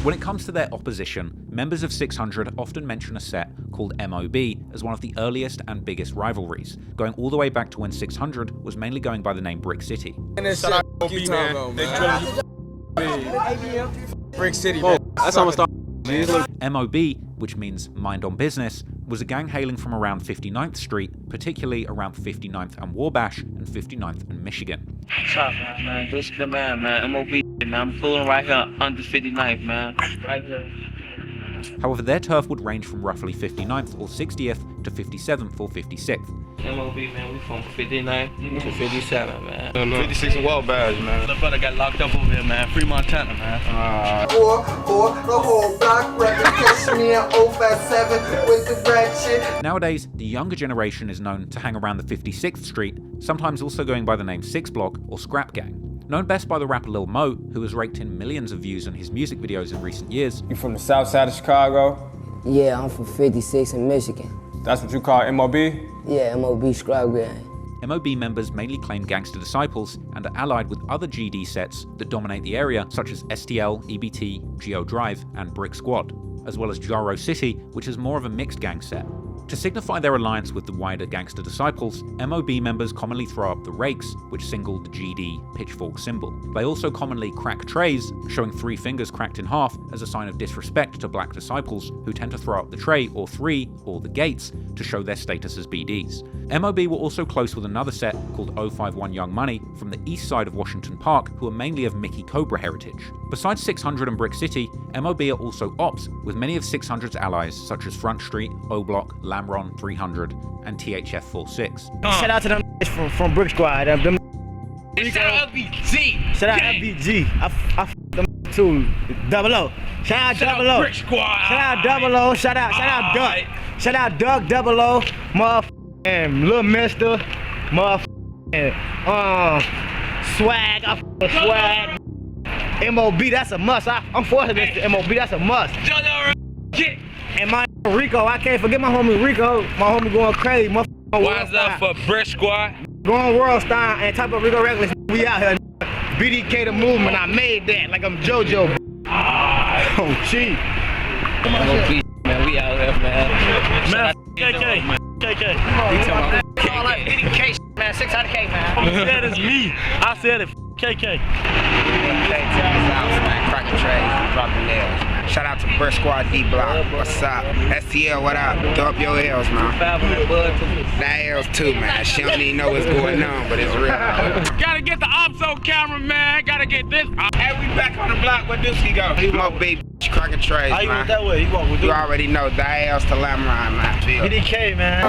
When it comes to their opposition, members of 600 often mention a set called MOB as one of the earliest and biggest rivalries, going all the way back to when 600 was mainly going by the name Brick City. Brick City, man. That's almost MOB, which means Mind on Business, was a gang hailing from around 59th Street, particularly around 59th and Wabash and 59th and Michigan. What's up, man? This is the man, MOB, man. I'm fooling right here under 59th, man. Right here. However, their turf would range from roughly 59th or 60th to 57th or 56th. MOB, man, we from 59 to 57, man. 56 and Wabash, man. The brother got locked up over here, man. Free Montana, man. Or the whole block replication me an 057 with the red shit. Nowadays, the younger generation is known to hang around the 56th Street, sometimes also going by the name 6 Block or Scrap Gang. Known best by the rapper Lil Mo, who has raked in millions of views on his music videos in recent years. You from the south side of Chicago? Yeah, I'm from 56 in Michigan. That's what you call MOB? Yeah, MOB Scrap Gang. MOB members mainly claim Gangsta Disciples and are allied with other GD sets that dominate the area, such as STL, EBT, Geo Drive, and Brick Squad, as well as Jaro City, which is more of a mixed gang set. To signify their alliance with the wider Gangsta Disciples, MOB members commonly throw up the rakes, which single the GD pitchfork symbol. They also commonly crack trays, showing 3 fingers cracked in half as a sign of disrespect to black disciples, who tend to throw up the tray or 3, or the gates, to show their status as BDs. MOB were also close with another set called 051 Young Money from the east side of Washington Park, who are mainly of Mickey Cobra heritage. Besides 600 and Brick City, MOB are also Opps, with many of 600's allies such as Front Street, O Block, Lamron 300, and THF 46. Shout out to them from Brick Squad. Shout out FBG. Shout out FBG. I f them too. Double O. Shout out Double O. Brick Squad. Shout out Double O. Shout out Duck. Shout out Duck Double O. Motherfucking Lil Mister. Motherfucking Swag. I f with Swag. MOB, that's a must. I'm forced against the MOB. That's a must. And my Rico, I can't forget my homie Rico. My homie going crazy. Wise up for Brick Squad. Going world style and type of Rico Reckless. We out here. BDK the movement. I made that like I'm JoJo. Oh, gee. Man, we out here, man. Man, KK. KK. BDK, man. 600K, man. He said it's me. I said it. KK. Cracking trays, dropping nails. Shout out to Brick Squad D Block. What's up? STL, what up? Throw up your L's, man. That L's too, man. She don't even know what's going on, but it's real. Gotta get the Opps on camera, man. Gotta get this. Hey, we back on the block. Where Dusky go? He my big cracking trays, man. How you went that way? You already know. That L's to Lamron, man. BDK, man.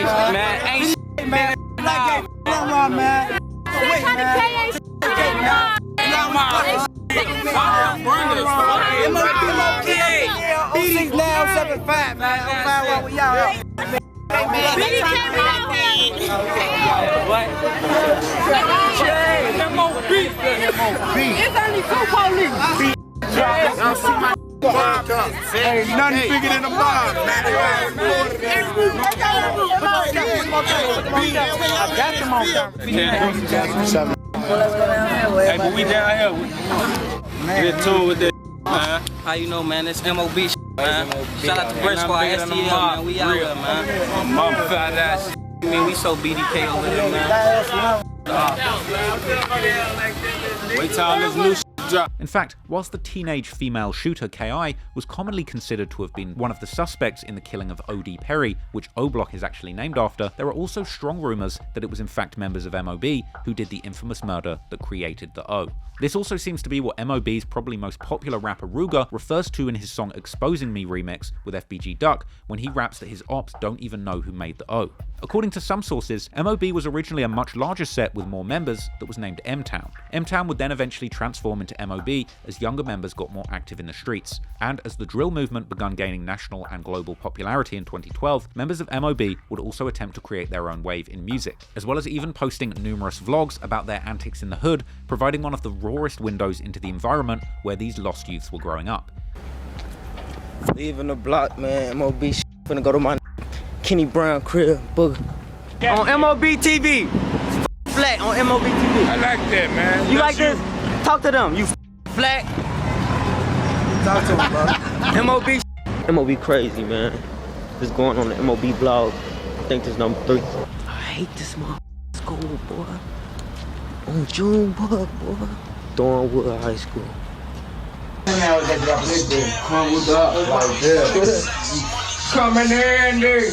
Hey, man, ain't shit, man. It's only 2 police. Ain't nothing bigger than a bomb, man. Hey, but we down here. Get to with this, man. How you know, man? It's MOB shit, man. Shout out to Brick Squad, STL, man. We out here, man. Mummified that shit. I mean, we so BDK over here, man. Wait till all this new shit drop. In fact, whilst the teenage female shooter KI was commonly considered to have been one of the suspects in the killing of O.D. Perry, which O Block is actually named after, there are also strong rumours that it was in fact members of MOB who did the infamous murder that created the O. This also seems to be what MOB's probably most popular rapper Ruger refers to in his song Exposing Me remix with FBG Duck, when he raps that his Opps don't even know who made the O. According to some sources, MOB was originally a much larger set with more members that was named M-Town. M-Town would then eventually transform into MOB as younger members got more active in the streets, and as the drill movement began gaining national and global popularity in 2012, members of MOB would also attempt to create their own wave in music, as well as even posting numerous vlogs about their antics in the hood, providing one of the rawest windows into the environment where these lost youths were growing up. Leaving the block, man. MOB finna go to my Kenny Brown crib, booger. On MOB TV. Flat on MOB TV. I like that, man. You like this? Talk to them. You flat. Talk to them, bro. MOB. MOB crazy, man. This going on the MOB blog. I think this number 3. I hate this school, boy. On Junebug, boy. Thornwood High School. Coming in, dude.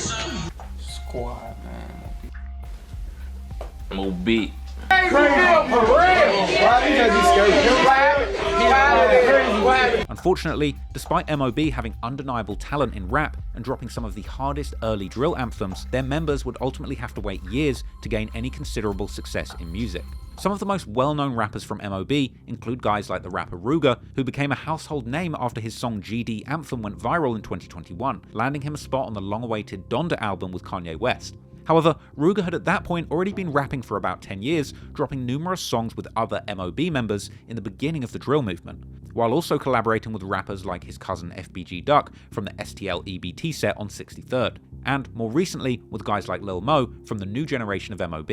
Squad, man. MOB. Unfortunately, despite MOB having undeniable talent in rap and dropping some of the hardest early drill anthems, their members would ultimately have to wait years to gain any considerable success in music. Some of the most well-known rappers from MOB include guys like the rapper Ruger, who became a household name after his song GD Anthem went viral in 2021, landing him a spot on the long-awaited Donda album with Kanye West. However, Ruger had at that point already been rapping for about 10 years, dropping numerous songs with other MOB members in the beginning of the drill movement, while also collaborating with rappers like his cousin FBG Duck from the STL EBT set on 63rd, and more recently with guys like Lil Mo from the new generation of MOB.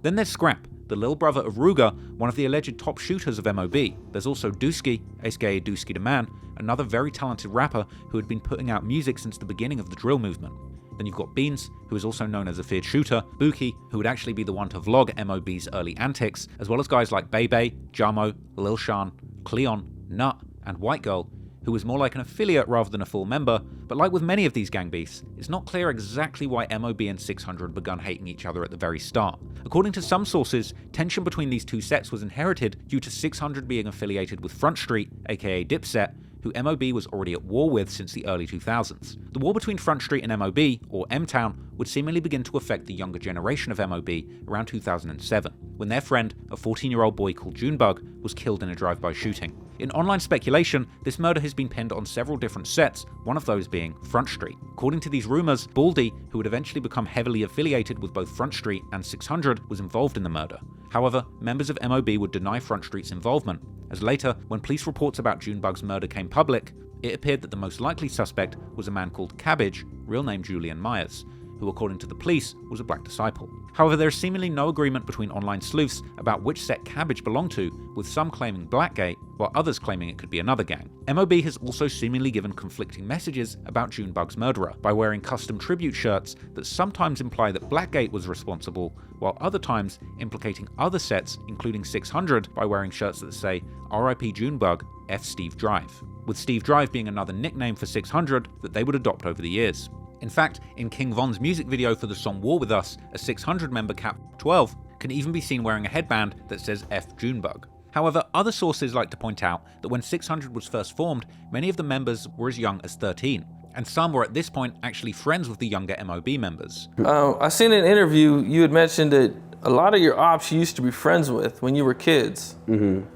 Then there's Scrap, the little brother of Ruger, one of the alleged top shooters of MOB. There's also Dooski, aka Dooski the Man, another very talented rapper who had been putting out music since the beginning of the drill movement. Then you've got Beans, who is also known as a feared shooter, Buki, who would actually be the one to vlog MOB's early antics, as well as guys like Bebe, Jamo, Lil Shan, Cleon, Nut, and White Girl, who was more like an affiliate rather than a full member, but like with many of these gang beefs, it's not clear exactly why MOB and 600 begun hating each other at the very start. According to some sources, tension between these two sets was inherited due to 600 being affiliated with Front Street, aka Dipset, who MOB was already at war with since the early 2000s. The war between Front Street and MOB, or M-Town, would seemingly begin to affect the younger generation of MOB around 2007, when their friend, a 14-year-old boy called Junebug, was killed in a drive-by shooting. In online speculation, this murder has been pinned on several different sets, one of those being Front Street. According to these rumors, Baldy, who would eventually become heavily affiliated with both Front Street and 600, was involved in the murder. However, members of MOB would deny Front Street's involvement, as later, when police reports about Junebug's murder came public, it appeared that the most likely suspect was a man called Cabbage, real name Julian Myers, who according to the police was a black disciple. However, there is seemingly no agreement between online sleuths about which set Cabbage belonged to, with some claiming Blackgate, while others claiming it could be another gang. MOB has also seemingly given conflicting messages about Junebug's murderer, by wearing custom tribute shirts that sometimes imply that Blackgate was responsible, while other times implicating other sets, including 600, by wearing shirts that say RIP Junebug, F Steve Drive, with Steve Drive being another nickname for 600 that they would adopt over the years. In fact, in King Von's music video for the song War With Us, a 600 member Cap 12 can even be seen wearing a headband that says F Junebug. However, other sources like to point out that when 600 was first formed, many of the members were as young as 13, and some were at this point actually friends with the younger MOB members. I seen in an interview you had mentioned that a lot of your ops you used to be friends with when you were kids. Mm-hmm.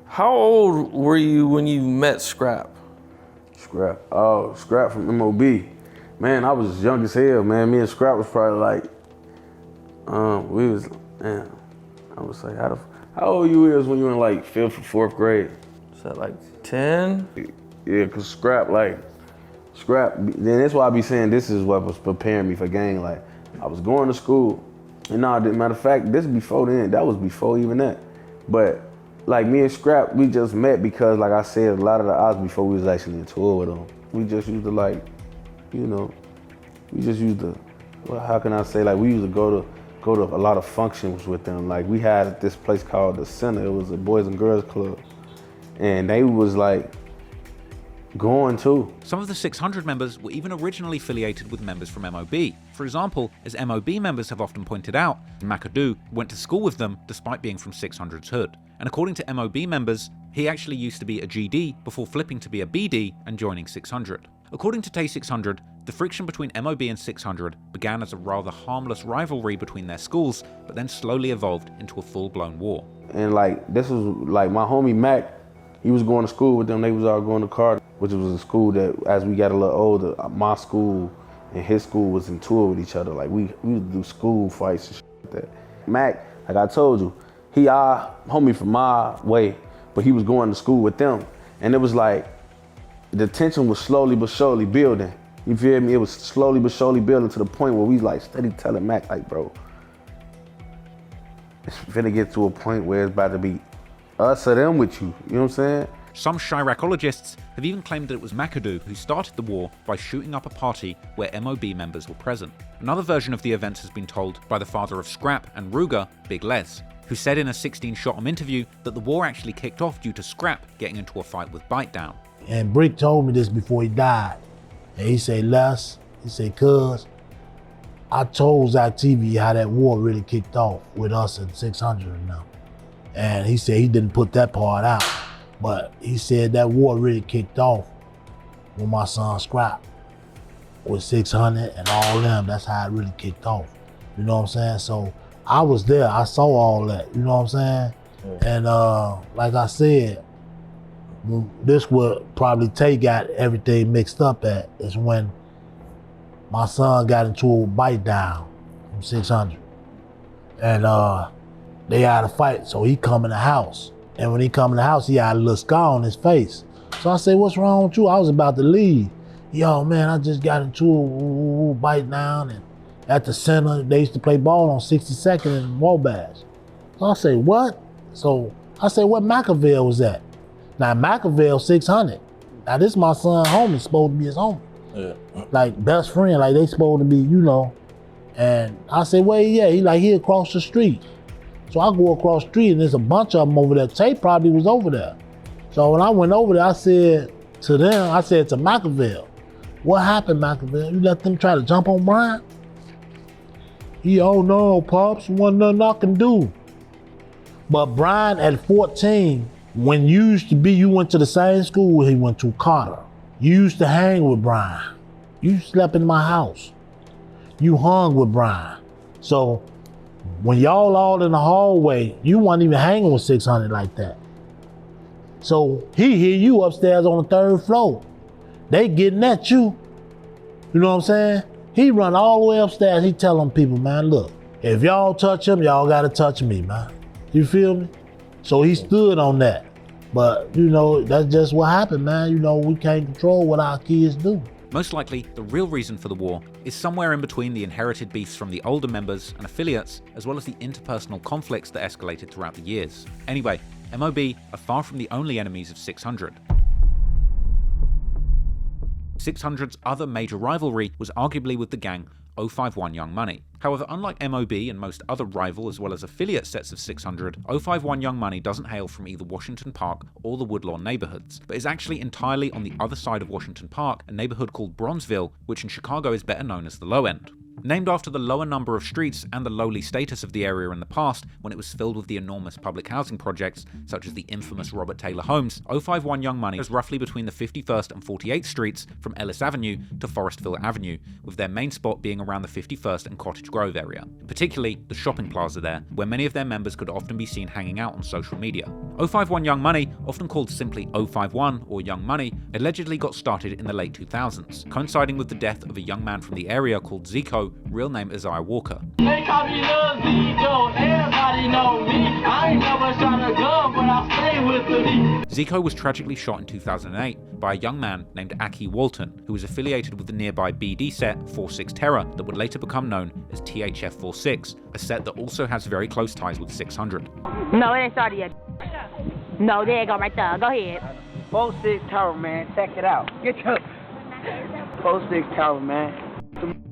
How old were you when you met Scrap? Scrap? Oh, Scrap from MOB. Man, I was young as hell, man. Me and Scrap was probably like, we was, man, I would say, how old you is when you were in like 5th or 4th grade? Is that like 10? Yeah, cause Scrap, then that's why I be saying this is what was preparing me for gang. Like, I was going to school, and matter of fact, this before then, that was before even that. But like me and Scrap, we just met because, like I said, a lot of the odds before we was actually in tour with them. We just used to like, you know, we just used to, well, how can I say, like we used to go to a lot of functions with them. Like we had this place called the Center. It was a Boys and Girls Club, and they was like going too. Some of the 600 members were even originally affiliated with members from MOB. For example, as MOB members have often pointed out, McAdoo went to school with them despite being from 600's hood. And according to MOB members, he actually used to be a GD before flipping to be a BD and joining 600. According to Tay 600, the friction between MOB and 600 began as a rather harmless rivalry between their schools, but then slowly evolved into a full-blown war. And like, this was like my homie Mac, he was going to school with them, they was all going to Carter, which was a school that as we got a little older, my school and his school was in tour with each other. Like we would do school fights and shit like that. Mac, like I told you, he our homie from my way, but he was going to school with them. And it was like, the tension was slowly but surely building. You feel me? It was slowly but surely building to the point where we like steady telling Mac, like, bro, it's finna get to a point where it's about to be us or them with you. You know what I'm saying? Some Chiracologists have even claimed that it was McAdoo who started the war by shooting up a party where MOB members were present. Another version of the events has been told by the father of Scrap and Ruger, Big Les, who said in a 16-shot interview that the war actually kicked off due to Scrap getting into a fight with Bite Down. And Brick told me this before he died. And he said, Les, he said, cuz, I told Zach TV how that war really kicked off with us and 600 and them. And he said he didn't put that part out. But he said that war really kicked off when my son Scrap was 600 and all them. That's how it really kicked off. You know what I'm saying? So I was there. I saw all that. You know what I'm saying? Yeah. And like I said, this would probably Tay got everything mixed up at is when my son got into a Bite Down from 600. And they had a fight, so he come in the house. And when he come in the house, he had a little scar on his face. So I said, what's wrong with you? I was about to leave. Yo, man, I just got into a Bite Down, and at the center, they used to play ball on 62nd and Wabash. So I said, what? So I said, what Machiavelli was that? Now, Machiavelli 600. Now, this my son homie, supposed to be his homie. Yeah. Like, best friend, like they supposed to be, you know. And I said, well, yeah, he across the street. So I go across the street and there's a bunch of them over there. Tay probably was over there. So when I went over there, I said to Machiavelli, what happened, Machiavelli? You let them try to jump on Brian? He, oh no, Pops, wasn't nothing I can do. But Brian at 14, when you went to the same school he went to, Carter. You used to hang with Brian. You slept in my house. You hung with Brian. So when y'all all in the hallway, you weren't even hanging with 600 like that. So he hear you upstairs on the 3rd floor. They getting at you. You know what I'm saying? He run all the way upstairs. He tell them people, man, look, if y'all touch him, y'all gotta touch me, man. You feel me? So he stood on that. But, you know, that's just what happened, man. You know, we can't control what our kids do. Most likely, the real reason for the war is somewhere in between the inherited beefs from the older members and affiliates, as well as the interpersonal conflicts that escalated throughout the years. Anyway, MOB are far from the only enemies of 600. 600's other major rivalry was arguably with the gang 051 Young Money. However, unlike MOB and most other rival as well as affiliate sets of 600, 051 Young Money doesn't hail from either Washington Park or the Woodlawn neighborhoods, but is actually entirely on the other side of Washington Park, a neighborhood called Bronzeville, which in Chicago is better known as the Low End. Named after the lower number of streets and the lowly status of the area in the past, when it was filled with the enormous public housing projects, such as the infamous Robert Taylor homes, 051 Young Money is roughly between the 51st and 48th streets from Ellis Avenue to Forestville Avenue, with their main spot being around the 51st and Cottage Grove area, particularly the shopping plaza there, where many of their members could often be seen hanging out on social media. 051 Young Money, often called simply 051 or Young Money, allegedly got started in the late 2000s, coinciding with the death of a young man from the area called Zico, real name Isaiah Walker. They call me Lil Zico, everybody know me. I ain't never shot a gun, but I stay with the heat. Zico was tragically shot in 2008 by a young man named Aki Walton, who was affiliated with the nearby BD set 46 Terror that would later become known as THF 46, a set that also has very close ties with 600. No, it ain't started yet. No, there you go right there. Go ahead. 46 Tower, man. Check it out. Get your 46 Tower, man.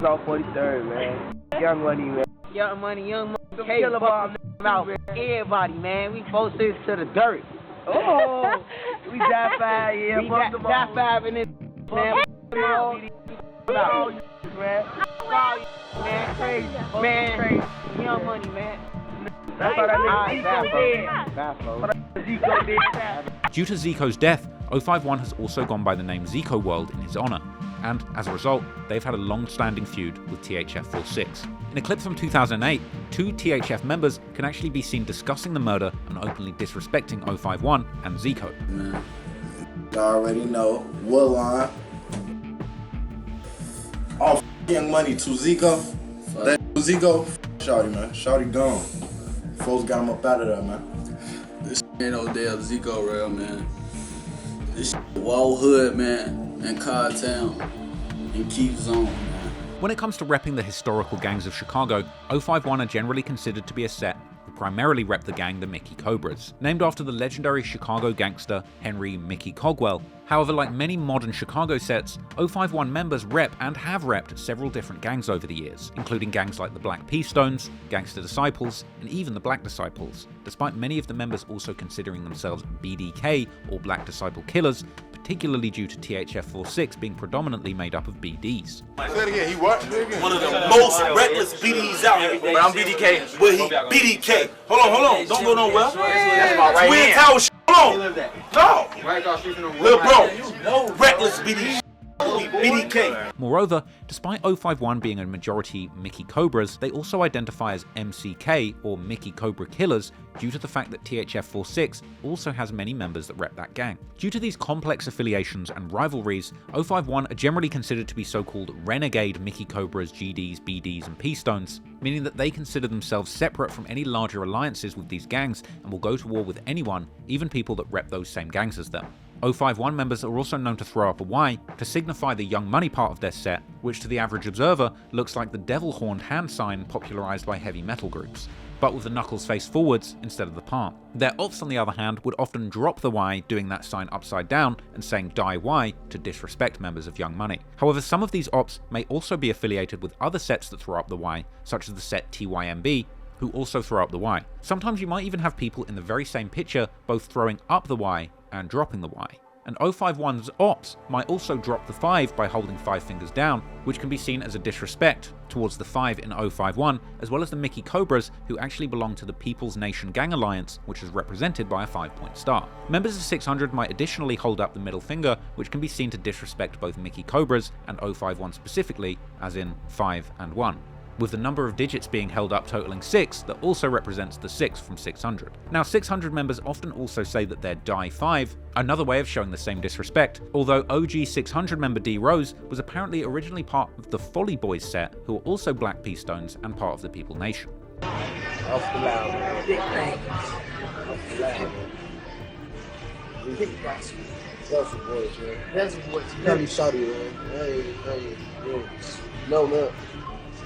Off 43rd, man. Young Money, man. Young Money. Hey, out. Everybody, man. We 46 to the dirt. Oh, we die 5, yeah. We die 5 in this, man. Man, crazy. Man, Young Money, man. Due to Zico's death, 051 has also gone by the name Zico World in his honor, and as a result, they've had a long-standing feud with THF 46. In a clip from 2008, 2 THF members can actually be seen discussing the murder and openly disrespecting 051 and Zico. Man, you already know, Woodlawn. All Young Money to Zico. That Zico, Shawty, man. Shawty gone. Folks got him up out of there, man. This ain't no damn Zico real, man. This Wall Hood, man, and Cardtown, and Keep Zone, man. When it comes to repping the historical gangs of Chicago, 051 are generally considered to be a set who primarily rep the gang the Mickey Cobras, named after the legendary Chicago gangster Henry Mickey Cogwell. However, like many modern Chicago sets, 051 members rep and have repped several different gangs over the years, including gangs like the Black P Stones, Gangster Disciples, and even the Black Disciples, despite many of the members also considering themselves BDK or Black Disciple Killers, particularly due to THF-46 being predominantly made up of BDs. Say it again, he what? One of the most reckless BDs out here. But I'm BDK. But he BDK. Hold on. Don't go nowhere. That's my right hand. Tower shit. Hold on. No. Right across street from the little bro. Reckless BD. BDK. Moreover, despite 051 being a majority Mickey Cobras, they also identify as MCK or Mickey Cobra Killers due to the fact that THF-46 also has many members that rep that gang. Due to these complex affiliations and rivalries, 051 are generally considered to be so-called renegade Mickey Cobras, GDs, BDs, and P-Stones, meaning that they consider themselves separate from any larger alliances with these gangs and will go to war with anyone, even people that rep those same gangs as them. 051 members are also known to throw up a Y to signify the Young Money part of their set, which to the average observer looks like the devil horned hand sign popularized by heavy metal groups, but with the knuckles faced forwards instead of the palm. Their Opps, on the other hand, would often drop the Y, doing that sign upside down and saying Die Y to disrespect members of Young Money. However, some of these Opps may also be affiliated with other sets that throw up the Y, such as the set TYMB, who also throw up the Y. Sometimes you might even have people in the very same picture both throwing up the Y and dropping the Y. And 051's Opps might also drop the 5 by holding 5 fingers down, which can be seen as a disrespect towards the 5 in 051, as well as the Mickey Cobras, who actually belong to the People's Nation Gang Alliance, which is represented by a 5-point star. Members of 600 might additionally hold up the middle finger, which can be seen to disrespect both Mickey Cobras and 051 specifically, as in 5 and 1. With the number of digits being held up totaling 6, that also represents the 6 from 600. Now, 600 members often also say that they're Die 5, another way of showing the same disrespect, although OG 600 member D Rose was apparently originally part of the Folly Boys set, who are also Black P Stones and part of the People Nation. Off the loud, man. Big thing. Off the loud, man. Big box. That's some boys, man. That's some boys. Tell me, shawty, man. Hey, no, man.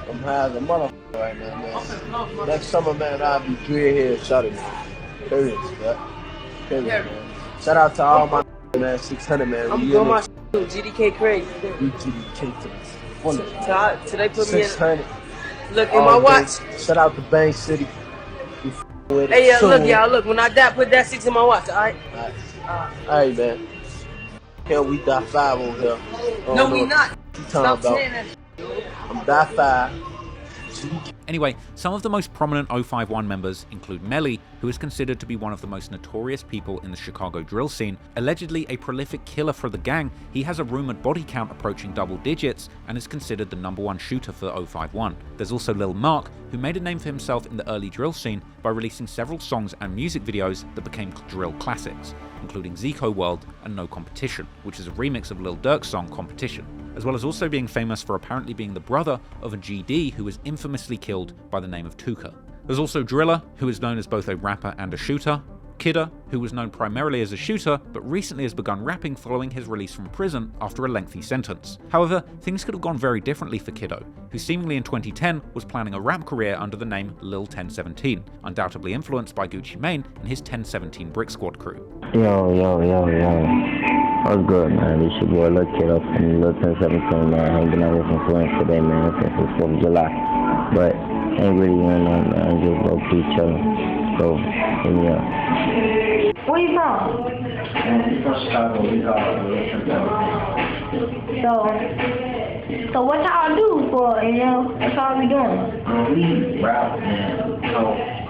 I'm high as a motherfucker right now, man. Next summer, man, I'll be dread here, shawty, man. Period, man. Shout out to all my man, 600, man. I'm doing my shit, GDK crazy. GDK to the Today put me in. 600. Look in my watch. Shout out to Bang City. With Hey, yeah, soon. look, y'all, look. When I die, put that 6 in my watch, alright? Alright, man. Hell, we Die 5 on here. No, we not. Stop saying that. I'm Die 5. Anyway, some of the most prominent 051 members include Melly, who is considered to be one of the most notorious people in the Chicago drill scene. Allegedly a prolific killer for the gang, he has a rumored body count approaching double digits and is considered the #1 shooter for 051. There's also Lil Mark, who made a name for himself in the early drill scene by releasing several songs and music videos that became drill classics, including Zico World and No Competition, which is a remix of Lil Durk's song Competition, as well as also being famous for apparently being the brother of a GD who was infamously killed by the name of Tuka. There's also Driller, who is known as both a rapper and a shooter, Kidda, who was known primarily as a shooter, but recently has begun rapping following his release from prison after a lengthy sentence. However, things could have gone very differently for Kiddo, who seemingly in 2010 was planning a rap career under the name Lil 1017, undoubtedly influenced by Gucci Mane and his 1017 Brick Squad crew. Yo. What's good, man? This your boy Lil Kiddo from Lil 1017, man. Hanging out here from Flint today, man, since the 4th of July. But ain't really doing nothing, man. Just low-key chilling. So, hit me up. Where you from? From Chicago. So what y'all do for, that's all we doing? We rap, man. So,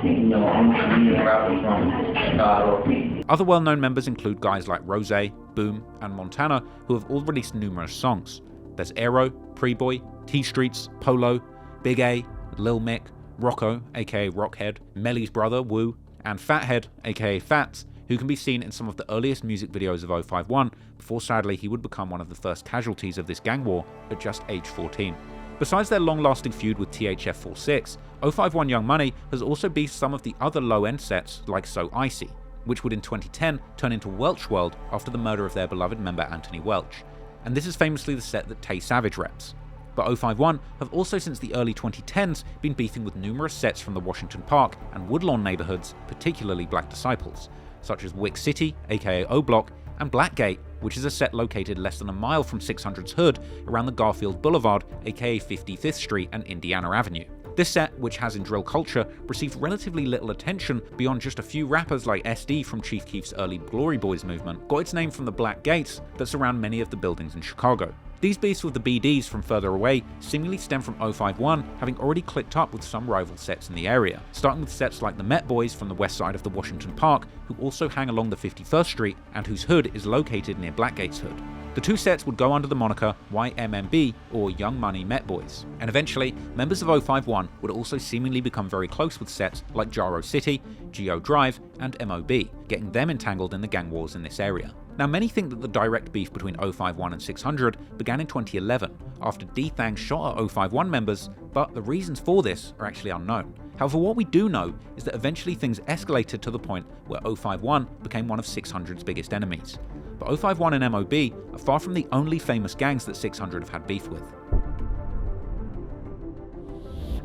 I'm a rapper from Chicago. Other well-known members include guys like Rose, Boom, and Montana, who have all released numerous songs. There's Aero, Preboy, T-Streets, Polo, Big A, Lil Mick, Rocco, aka Rockhead, Melly's brother, Woo, and Fathead, aka Fats, who can be seen in some of the earliest music videos of 051, before sadly he would become one of the first casualties of this gang war at just age 14. Besides their long-lasting feud with THF-46, 051 Young Money has also beefed some of the other low-end sets like So Icy, which would in 2010 turn into Welch World after the murder of their beloved member Anthony Welch, and this is famously the set that Tay Savage reps. But 051 have also since the early 2010s been beefing with numerous sets from the Washington Park and Woodlawn neighborhoods, particularly Black Disciples, such as Wick City, aka O Block, and Blackgate, which is a set located less than a mile from 600's hood around the Garfield Boulevard, aka 55th Street and Indiana Avenue. This set, which has in drill culture, received relatively little attention beyond just a few rappers like SD from Chief Keef's early Glory Boys movement, got its name from the black gates that surround many of the buildings in Chicago. These beefs with the BDs from further away seemingly stem from 051 having already clicked up with some rival sets in the area, starting with sets like the Met Boys from the west side of the Washington Park, who also hang along the 51st Street and whose hood is located near Blackgate's hood. The two sets would go under the moniker YMMB, or Young Money Met Boys, and eventually, members of 051 would also seemingly become very close with sets like Jaro City, Geo Drive, and MOB, getting them entangled in the gang wars in this area. Now, many think that the direct beef between 051 and 600 began in 2011, after D-Thang shot at 051 members, but the reasons for this are actually unknown. However, what we do know is that eventually things escalated to the point where 051 became one of 600's biggest enemies. But 051 and MOB are far from the only famous gangs that 600 have had beef with.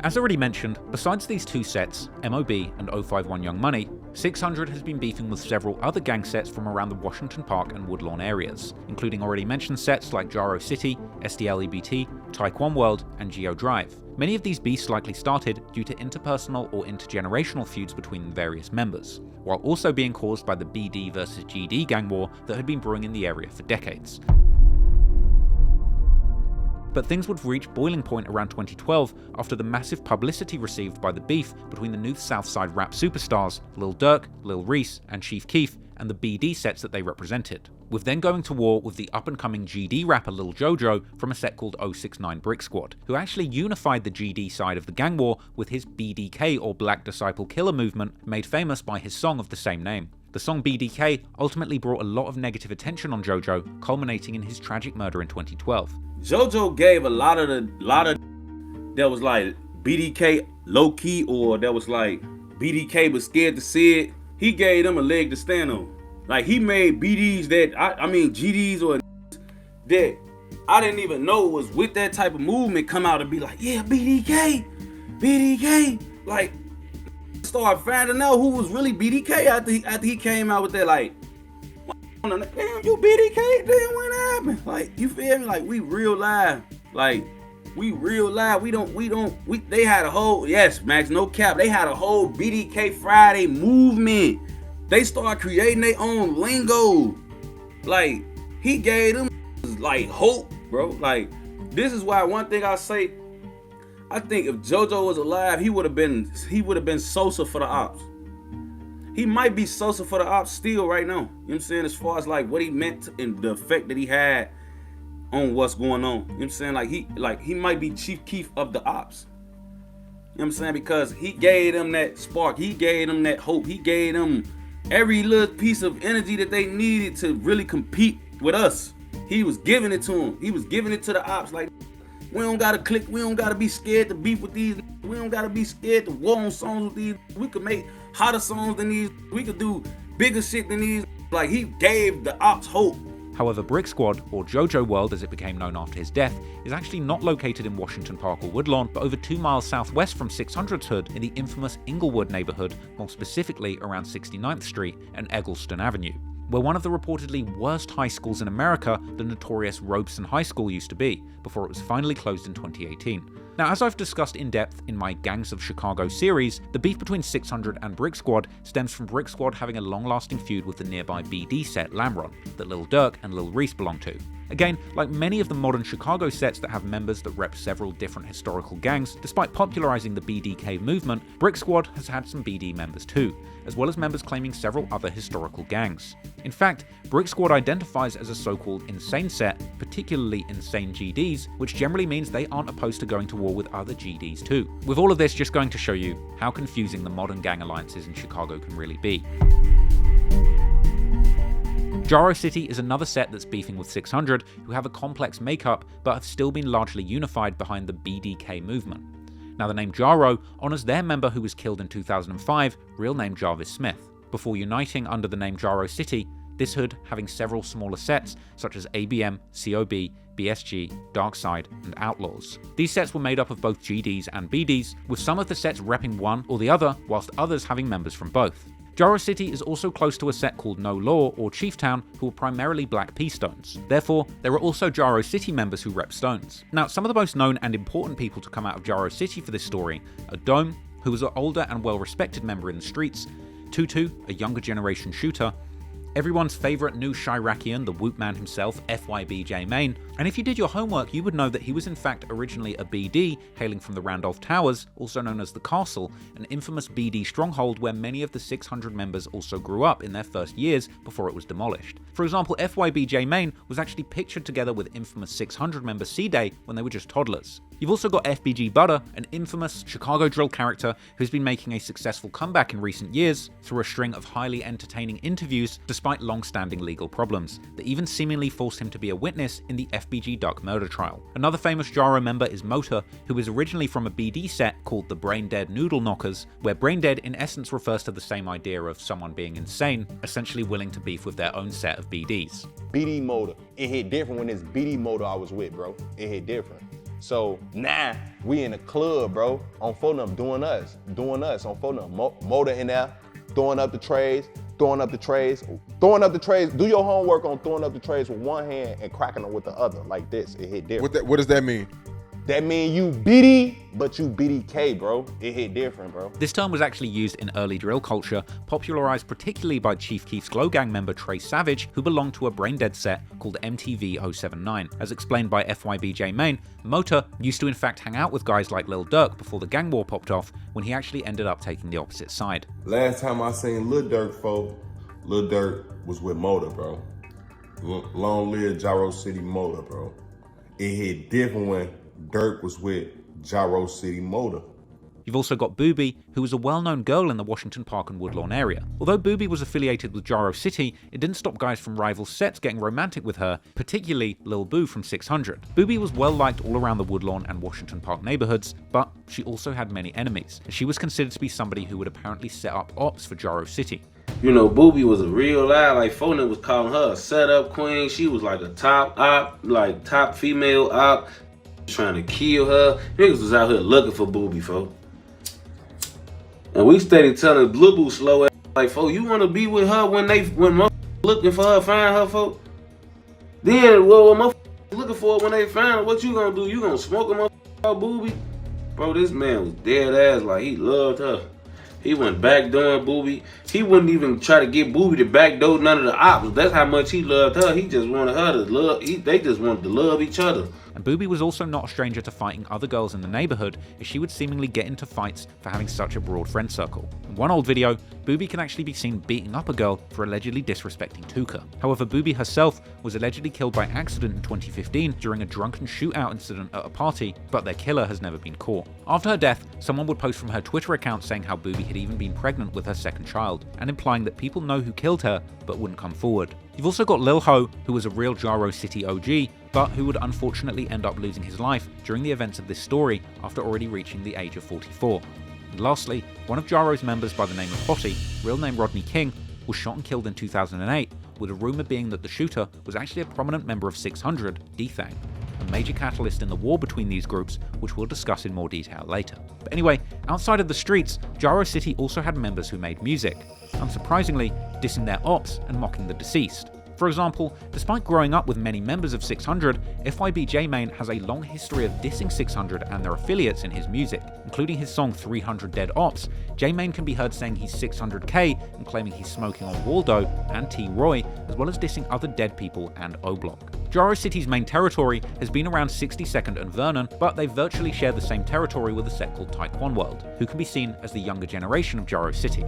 As already mentioned, besides these two sets, MOB and 051 Young Money, 600 has been beefing with several other gang sets from around the Washington Park and Woodlawn areas, including already mentioned sets like Jaro City, STL EBT, Taekwon World, and Geo Drive. Many of these beefs likely started due to interpersonal or intergenerational feuds between various members, while also being caused by the BD versus GD gang war that had been brewing in the area for decades. But things would reach boiling point around 2012 after the massive publicity received by the beef between the new Southside rap superstars Lil Durk, Lil Reese, and Chief Keef and the BD sets that they represented, with then going to war with the up-and-coming GD rapper Lil Jojo from a set called 069 Brick Squad, who actually unified the GD side of the gang war with his BDK or Black Disciple Killer movement, made famous by his song of the same name. The song BDK ultimately brought a lot of negative attention on Jojo, culminating in his tragic murder in 2012. Jojo gave a lot of that was like BDK low key, or that was like BDK was scared to see it. He gave them a leg to stand on. Like he made BDs that I mean GDs or that I didn't even know was with that type of movement come out and be like, yeah, BDK. Like start finding out who was really BDK after he came out with that, like, damn, you BDK, damn, what happened? Like, you feel me? Like, we real live. Like, we real live. They had a whole, yes, Max, no cap. They had a whole BDK Friday movement. They started creating their own lingo. Like, he gave them, like, hope, bro. Like, this is why one thing I say, I think if JoJo was alive, he would have been Sosa for the Opps. He might be Sosa for the Opps still right now. You know what I'm saying? As far as like what he meant and the effect that he had on what's going on. You know what I'm saying? Like he might be Chief Keef of the Opps. You know what I'm saying? Because he gave them that spark. He gave them that hope. He gave them every little piece of energy that they needed to really compete with us. He was giving it to them. He was giving it to the Opps. Like, we don't gotta click. We don't gotta be scared to beef with these. We don't gotta be scared to war on songs with these. We could make hotter songs than these. We could do bigger shit than these. Like, he gave the Opps hope. However, Brick Squad, or Jojo World as it became known after his death, is actually not located in Washington Park or Woodlawn, but over 2 miles southwest from 600's hood in the infamous Inglewood neighborhood, more specifically around 69th Street and Eggleston Avenue, where one of the reportedly worst high schools in America, the notorious Robeson High School, used to be, before it was finally closed in 2018. Now, as I've discussed in depth in my Gangs of Chicago series, the beef between 600 and Brick Squad stems from Brick Squad having a long-lasting feud with the nearby BD set Lamron, that Lil Durk and Lil Reese belong to. Again, like many of the modern Chicago sets that have members that rep several different historical gangs, despite popularizing the BDK movement, Brick Squad has had some BD members too, as well as members claiming several other historical gangs. In fact, Brick Squad identifies as a so-called insane set, particularly insane GDs, which generally means they aren't opposed to going to war with other GDs too. With all of this just going to show you how confusing the modern gang alliances in Chicago can really be. Jaro City is another set that's beefing with 600, who have a complex makeup but have still been largely unified behind the BDK movement. Now, the name Jaro honors their member who was killed in 2005, real name Jarvis Smith. Before uniting under the name Jaro City, this hood having several smaller sets such as ABM, COB, BSG, Darkside, and Outlaws. These sets were made up of both GDs and BDs, with some of the sets repping one or the other, whilst others having members from both. Jaro City is also close to a set called No Law or Chieftown, who are primarily Black P-Stones. Therefore, there are also Jaro City members who rep Stones. Now, some of the most known and important people to come out of Jaro City for this story are Dome, who was an older and well-respected member in the streets, Tutu, a younger generation shooter, everyone's favourite new Chiracian, the Whoop Man himself, FYBJ Main, and if you did your homework, you would know that he was in fact originally a BD, hailing from the Randolph Towers, also known as the Castle, an infamous BD stronghold where many of the 600 members also grew up in their first years before it was demolished. For example, FYBJ Main was actually pictured together with infamous 600 member C-Day when they were just toddlers. You've also got FBG Butter, an infamous Chicago drill character who's been making a successful comeback in recent years through a string of highly entertaining interviews despite long-standing legal problems that even seemingly forced him to be a witness in the FBG Duck murder trial. Another famous Jaro member is Mota, who is originally from a BD set called the Brain Dead Noodle Knockers, where Brain Dead in essence refers to the same idea of someone being insane, essentially willing to beef with their own set of BDs. BD Motor, it hit different when it's BD Motor I was with, bro. It hit different. So now we in the club, bro, on phone up doing us on phone up. Motor in there, throwing up the trays. Do your homework on throwing up the trays with one hand and cracking them with the other, like this. It hit different. What does that mean? That mean you BD, but you BDK, bro. It hit different, bro. This term was actually used in early drill culture, popularized particularly by Chief Keef's Glow Gang member Trey Savage, who belonged to a Brain Dead set called MTV 079. As explained by FYBJ Main, Mota used to in fact hang out with guys like Lil Durk before the gang war popped off, when he actually ended up taking the opposite side. Last time I seen Lil Durk, folks, Lil Durk was with Motor, bro. Long live Jaro City Motor, bro. It hit different when Durk was with Jaro City Motor. You've also got Booby, who was a well-known girl in the Washington Park and Woodlawn area. Although Booby was affiliated with Jaro City, it didn't stop guys from rival sets getting romantic with her, particularly Lil Boo from 600. Booby was well liked all around the Woodlawn and Washington Park neighborhoods, but she also had many enemies, as she was considered to be somebody who would apparently set up Opps for Jaro City. You know, Booby was a real lie. Like, Fonan was calling her a setup queen. She was like a top op, like top female op, trying to kill her. Niggas was out here looking for Booby, folks. And we steady telling Blue Boo slow ass, like, folks, you want to be with her when looking for her, find her, folks? Then, well, when looking for her when they find her, what you gonna do? You gonna smoke a motherfucker Booby? Bro, this man was dead ass, like, he loved her. He went backdooring Booby. He wouldn't even try to get Booby to backdoor none of the ops. That's how much he loved her. He just wanted her to love, they just wanted to love each other. And Booby was also not a stranger to fighting other girls in the neighborhood, as she would seemingly get into fights for having such a broad friend circle. In one old video, Booby can actually be seen beating up a girl for allegedly disrespecting Tuka. However, Booby herself was allegedly killed by accident in 2015 during a drunken shootout incident at a party, but their killer has never been caught. After her death, someone would post from her Twitter account saying how Booby had even been pregnant with her second child, and implying that people know who killed her, but wouldn't come forward. You've also got Lil Ho, who was a real Jaro City OG, but who would unfortunately end up losing his life during the events of this story after already reaching the age of 44. And lastly, one of Jaro's members by the name of Potty, real name Rodney King, was shot and killed in 2008, with a rumour being that the shooter was actually a prominent member of 600, D-Thang, a major catalyst in the war between these groups, which we'll discuss in more detail later. But anyway, outside of the streets, Jaro City also had members who made music, unsurprisingly dissing their ops and mocking the deceased. For example, despite growing up with many members of 600, FYBJ Main has a long history of dissing 600 and their affiliates in his music, including his song 300 Dead Ops. J Main can be heard saying he's 600K and claiming he's smoking on Waldo and T-Roy, as well as dissing other dead people and O-Block. Jaro City's main territory has been around 62nd and Vernon, but they virtually share the same territory with a set called Taekwon World, who can be seen as the younger generation of Jaro City.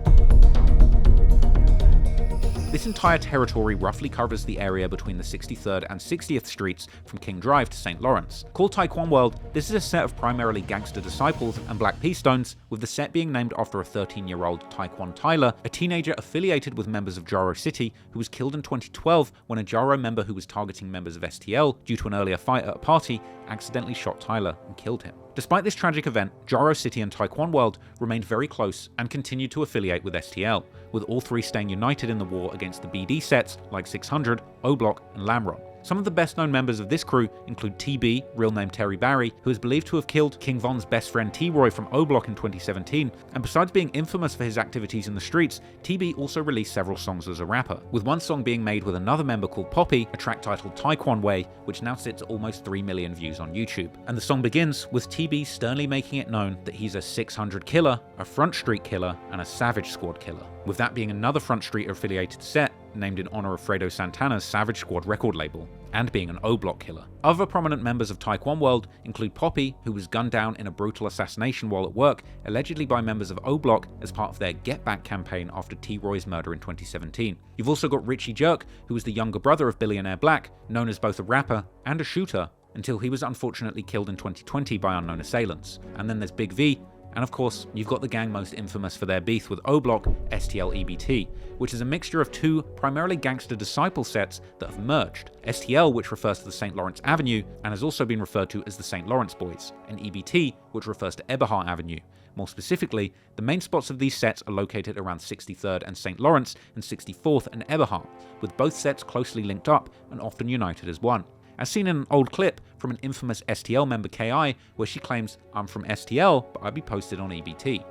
This entire territory roughly covers the area between the 63rd and 60th Streets from King Drive to St. Lawrence. Called Taekwon World, this is a set of primarily gangster disciples and Black P-Stones, with the set being named after a 13-year-old Taekwon Tyler, a teenager affiliated with members of Jaro City, who was killed in 2012 when a Jaro member who was targeting members of STL due to an earlier fight at a party accidentally shot Tyler and killed him. Despite this tragic event, Jaro City and Taekwon World remained very close and continued to affiliate with STL, with all three staying united in the war against the BD sets like 600, O-Block, and Lamron. Some of the best known members of this crew include TB, real name Terry Barry, who is believed to have killed King Von's best friend T-Roy from O-Block in 2017, and besides being infamous for his activities in the streets, TB also released several songs as a rapper, with one song being made with another member called Poppy, a track titled Taekwon Way, which now sits at almost 3 million views on YouTube. And the song begins with TB sternly making it known that he's a 600 killer, a Front Street killer, and a Savage Squad killer, with that being another Front Street affiliated set named in honor of Fredo Santana's Savage Squad record label, and being an O-Block killer. Other prominent members of Taekwon World include Poppy, who was gunned down in a brutal assassination while at work, allegedly by members of O-Block as part of their Get Back campaign after T-Roy's murder in 2017. You've also got Richie Jerk, who was the younger brother of Billionaire Black, known as both a rapper and a shooter, until he was unfortunately killed in 2020 by unknown assailants. And then there's Big V, and of course, you've got the gang most infamous for their beef with O-Block, STL EBT, which is a mixture of two primarily gangster disciple sets that have merged. STL, which refers to the St. Lawrence Avenue, and has also been referred to as the St. Lawrence Boys, and EBT, which refers to Eberhard Avenue. More specifically, the main spots of these sets are located around 63rd and St. Lawrence, and 64th and Eberhard, with both sets closely linked up and often united as one. As seen in an old clip from an infamous STL member KI, where she claims, "I'm from STL, but I'd be posted on EBT.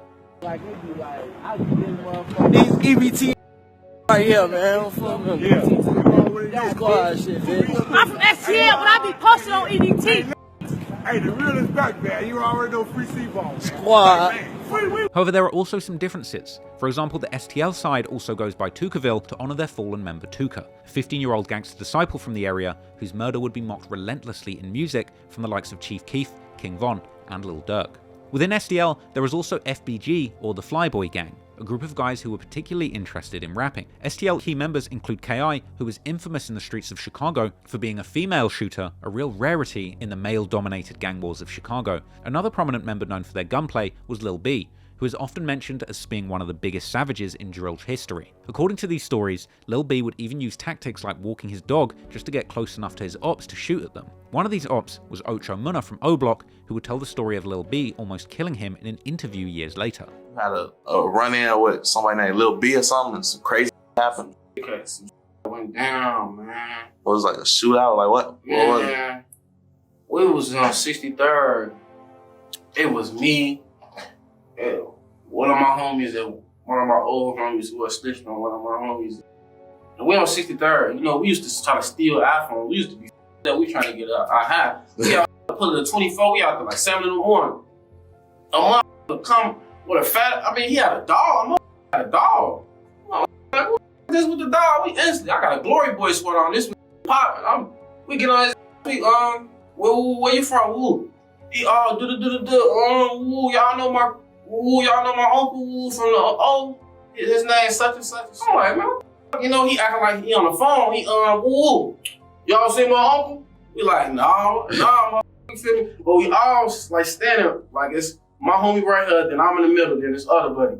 These EBT right here, man. I'm from squad shit, bitch. I'm from STL, but I be posted on EDT. Hey, the real is back, man. You already know free C-ball. Squad. However, there are also some differences. For example, the STL side also goes by Tukaville to honor their fallen member Tuka, a 15-year-old gangster disciple from the area whose murder would be mocked relentlessly in music from the likes of Chief Keef, King Von, and Lil Durk. Within STL, there is also FBG, or the Flyboy Gang, a group of guys who were particularly interested in rapping. STL key members include KI, who was infamous in the streets of Chicago for being a female shooter, a real rarity in the male-dominated gang wars of Chicago. Another prominent member known for their gunplay was Lil B, who is often mentioned as being one of the biggest savages in drill history. According to these stories, Lil B would even use tactics like walking his dog just to get close enough to his ops to shoot at them. One of these ops was Ocho Munna from O-Block, who would tell the story of Lil B almost killing him in an interview years later. Had a run-in with somebody named Lil B or something, and some crazy happened. Okay, some went down, man. What was it, like a shootout? Like what? Yeah, What was it? we was on 63rd. It was me, and one of my homies, one of my old homies who was snitching on one of my homies. And we on 63rd. You know, we used to try to steal iPhone. We used to be that we trying to get our high. We out put it at 24. We out there like 7 in the morning. A motherfucker come with a fat. I mean, he had a dog. A had a dog. I'm like, what is this with the dog? We instantly. I got a Glory Boy sweater on. This popping. We get on his. Where you from? Woo. He woo. Y'all know my. Woo. Y'all know my uncle. Woo from the his name such and such. I'm like, man. You know, he acting like he on the phone. He woo. Y'all see my uncle? We like, nah, you feel me? But we all like standing like it's my homie right here, then I'm in the middle, then this other buddy.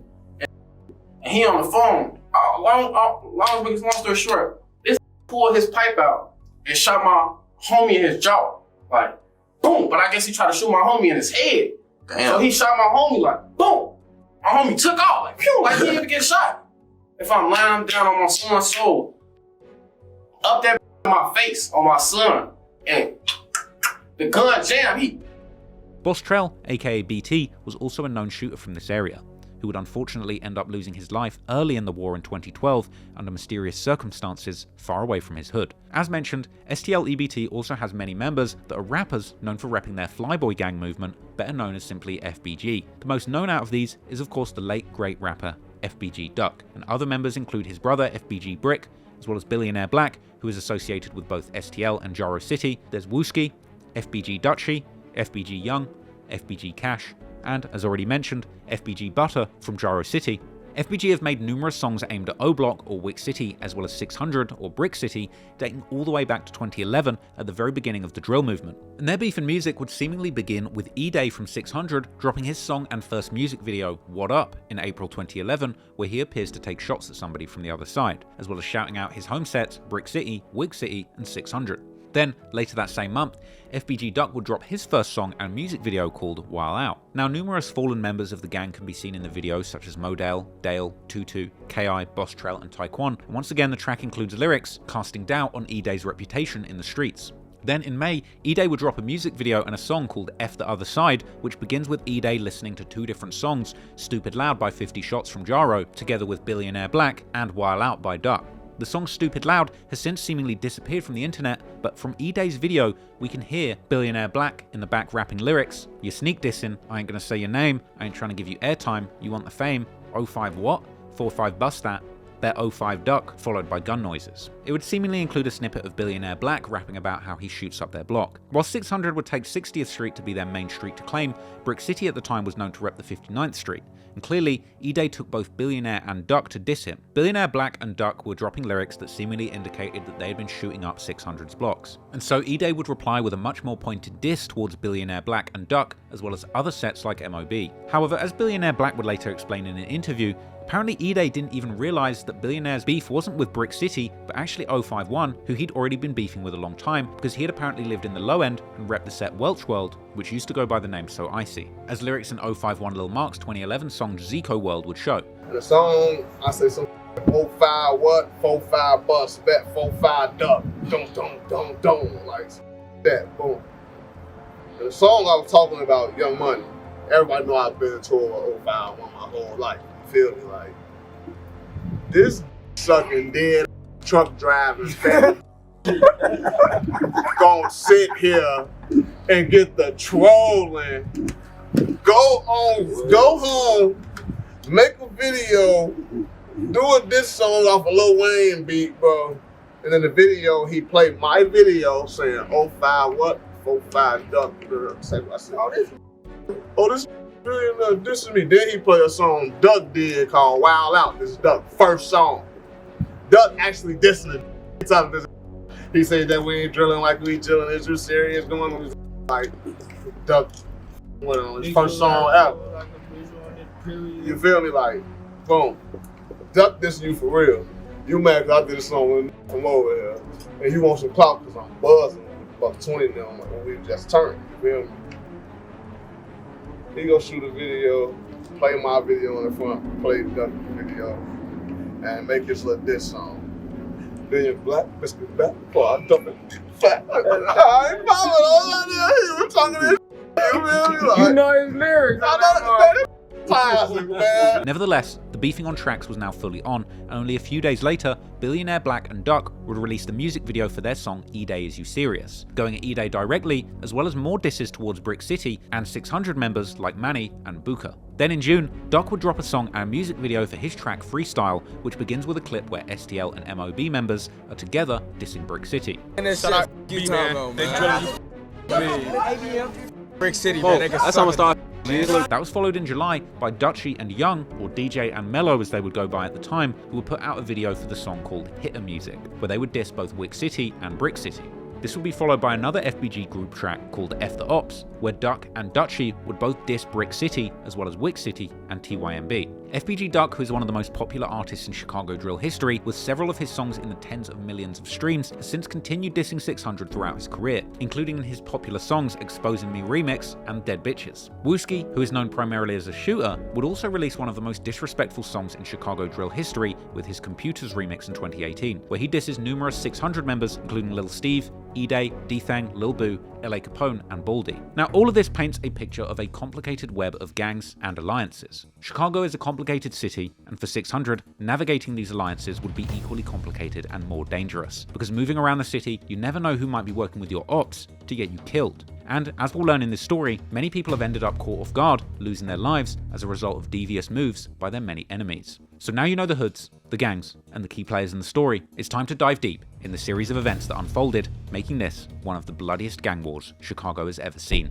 And he on the phone. Long story short, this pulled his pipe out and shot my homie in his jaw. Like, boom. But I guess he tried to shoot my homie in his head. Damn. So he shot my homie like, boom. My homie took off, like, phew, like he didn't even get shot. If I'm lying down on my son's soul, up that my face on my son, and the gun jammed. Boss Trell, aka BT, was also a known shooter from this area, who would unfortunately end up losing his life early in the war in 2012 under mysterious circumstances far away from his hood. As mentioned, STL EBT also has many members that are rappers known for repping their Flyboy Gang movement, better known as simply FBG. The most known out of these is of course the late great rapper FBG Duck, and other members include his brother FBG Brick, as well as Billionaire Black, who is associated with both STL and Jaro City. There's Wooski, FBG Dutchie, FBG Young, FBG Cash, and, as already mentioned, FBG Butter from Jaro City. FBG have made numerous songs aimed at O-Block or Wick City, as well as 600 or Brick City, dating all the way back to 2011 at the very beginning of the drill movement. And their beef in music would seemingly begin with E-Day from 600 dropping his song and first music video, What Up, in April 2011, where he appears to take shots at somebody from the other side, as well as shouting out his home sets, Brick City, Wig City, and 600. Then, later that same month, FBG Duck would drop his first song and music video called While Out. Now, numerous fallen members of the gang can be seen in the video, such as Modale, Dale, Tutu, KI, Boss Trell, and Taekwon. And once again, the track includes lyrics casting doubt on E-Day's reputation in the streets. Then in May, E-Day would drop a music video and a song called F the Other Side, which begins with E-Day listening to two different songs, Stupid Loud by 50 Shots from Jaro, together with Billionaire Black, and While Out by Duck. The song Stupid Loud has since seemingly disappeared from the internet, but from E-Day's video, we can hear Billionaire Black in the back rapping lyrics, "You sneak dissing, I ain't gonna say your name, I ain't trying to give you airtime, you want the fame, 05 what? 45 bust that. Their 05 Duck, followed by gun noises. It would seemingly include a snippet of Billionaire Black rapping about how he shoots up their block. While 600 would take 60th Street to be their main street to claim, Brick City at the time was known to rep the 59th Street, and clearly, E-Day took both Billionaire and Duck to diss him. Billionaire Black and Duck were dropping lyrics that seemingly indicated that they had been shooting up 600's blocks. And so E-Day would reply with a much more pointed diss towards Billionaire Black and Duck, as well as other sets like MOB. However, as Billionaire Black would later explain in an interview, apparently E-Day didn't even realise that Billionaire's beef wasn't with Brick City, but actually 051, who he'd already been beefing with a long time, because he had apparently lived in the low end and repped the set Welch World, which used to go by the name So Icy, as lyrics in 051 Lil Mark's 2011 song Zico World would show. The song, I say some 45 what? 45 bust, bet 45 duck, don't, like that, boom. And the song I was talking about, Young Money, everybody know I've been to a 05 one my whole life. Feel me, like this sucking dead truck driving fat gonna sit here and get the trolling, go home, make a video, do a diss song off a Lil Wayne beat, bro, and in the video he played my video saying 05 what, 45 duck. I said, oh this this is me. Then he played a song Duck did called Wild Out. This is Duck's first song. Duck actually dissing the he said that we ain't drilling like we drilling. Is you serious? Going on like Duck went on his first song ever. You feel me? Like, boom. Duck dissing you for real. You mad cause I did a song from over here. And you want some clout cause I'm buzzing. About 20 now when we just turned. You feel me? He go shoot a video, play my video in the front, play the video, and make his little diss song. Billion Black, Mr. Black, I dump it flat. I ain't following all that. He was talking this. You feel me? Like, you know his lyrics. I know that. Classic, man. Nevertheless, the beefing on tracks was now fully on, and only a few days later, Billionaire Black and Duck would release the music video for their song E-Day Is You Serious, going at E-Day directly, as well as more disses towards Brick City and 600 members like Manny and Buka. Then in June, Duck would drop a song and a music video for his track Freestyle, which begins with a clip where STL and MOB members are together dissing Brick City. And then shout out Brick City, man. That's how I'm start. That was followed in July by Dutchie and Young, or DJ and Mello as they would go by at the time, who would put out a video for the song called Hitter Music, where they would diss both Wick City and Brick City. This would be followed by another FBG group track called F the Opps, where Duck and Dutchie would both diss Brick City as well as Wick City and TYMB. FBG Duck, who is one of the most popular artists in Chicago drill history, with several of his songs in the tens of millions of streams, has since continued dissing 600 throughout his career, including in his popular songs Exposing Me Remix and Dead Bitches. Wooski, who is known primarily as a shooter, would also release one of the most disrespectful songs in Chicago drill history with his Computers remix in 2018, where he disses numerous 600 members, including Lil Steve, E-Day, D-Thang, Lil Boo, LA Capone, and Baldy. Now, all of this paints a picture of a complicated web of gangs and alliances. Chicago is a complicated city, and for 600, navigating these alliances would be equally complicated and more dangerous, because moving around the city, you never know who might be working with your ops to get you killed. And as we'll learn in this story, many people have ended up caught off guard, losing their lives as a result of devious moves by their many enemies. So now you know the hoods, the gangs, and the key players in the story, it's time to dive deep in the series of events that unfolded, making this one of the bloodiest gang wars Chicago has ever seen.